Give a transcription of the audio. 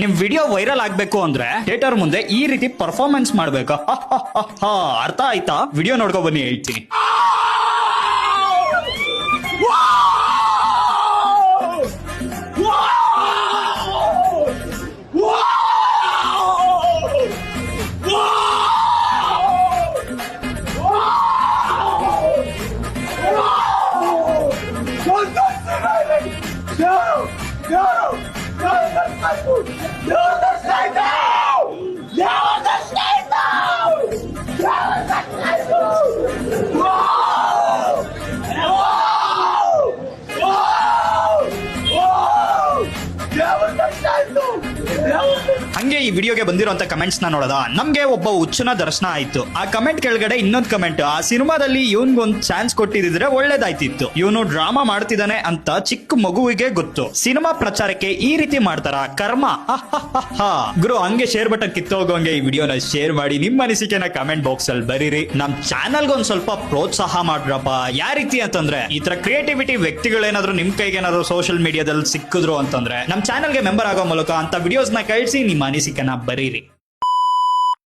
ನಿಮ್ video viral ಆಗ್ಬೇಕು ಅಂದ್ರೆ ಥಿಯೇಟರ್ ಮುಂದೆ ಈ ರೀತಿ ಪರ್ಫಾರ್ಮೆನ್ಸ್ ಮಾಡ್ಬೇಕು. ಅರ್ಥ ಆಯ್ತಾ? ವಿಡಿಯೋ ನೋಡ್ಕೊ ಬನ್ನಿ, ಹೇಳ್ತೀನಿ. ಹಂಗೆ ಈ ವಿಡಿಯೋಗೆ ಬಂದಿರುವಂತ ಕಮೆಂಟ್ಸ್ ನ ನೋಡೋದ, ನಮ್ಗೆ ಒಬ್ಬ ಹುಚ್ಚನ ದರ್ಶನ ಆಯ್ತು. ಆ ಕಮೆಂಟ್ ಕೆಳಗಡೆ ಇನ್ನೊಂದು ಕಮೆಂಟ್, ಆ ಸಿನಿಮಾದಲ್ಲಿ ಇವನ್ಗೊಂದ್ ಚಾನ್ಸ್ ಕೊಟ್ಟಿದ್ರೆ ಒಳ್ಳೇದಾಯ್ತಿತ್ತು, ಇವನು ಡ್ರಾಮಾ ಮಾಡ್ತಿದ್ದಾನೆ ಅಂತ ಚಿಕ್ಕ ಮಗುವಿಗೆ ಗೊತ್ತು. ಸಿನಿಮಾ ಪ್ರಚಾರಕ್ಕೆ ಈ ರೀತಿ ಮಾಡ್ತಾರ, ಕರ್ಮ. ಗುರು, ಹಂಗೆ ಶೇರ್ ಬಟನ್ ಕಿತ್ತೋಗಂಗೆ ಈ ವಿಡಿಯೋನ ಶೇರ್ ಮಾಡಿ, ನಿಮ್ಮ ಅನಿಸಿಕೆನ ಕಮೆಂಟ್ ಬಾಕ್ಸ್ ಅಲ್ಲಿ ಬರೀರಿ. ನಮ್ ಚಾನಲ್ಗೆ ಒಂದ್ ಸ್ವಲ್ಪ ಪ್ರೋತ್ಸಾಹ ಮಾಡ್ರಪ್ಪ. ಯಾವ ರೀತಿ ಅಂತಂದ್ರೆ, ಈ ತರ ಕ್ರಿಯೇಟಿವಿಟಿ ವ್ಯಕ್ತಿಗಳೇನಾದ್ರು ನಿಮ್ ಕೈಗೆ ಏನಾದ್ರು ಸೋಷಿಯಲ್ ಮೀಡಿಯಾದಲ್ಲಿ ಸಿಕ್ಕಿದ್ರು ಅಂತಂದ್ರೆ ನಮ್ ಚಾನಲ್ಗೆ ಮೆಂಬರ್ ಆಗೋ ಮೂಲಕ ಅಂತ ವಿಡಿಯೋಸ್ ನ ಕಳಿಸಿ ನಿಮ್ಮ ಅನಿಸಿಕೆನ ಬರೀರಿ.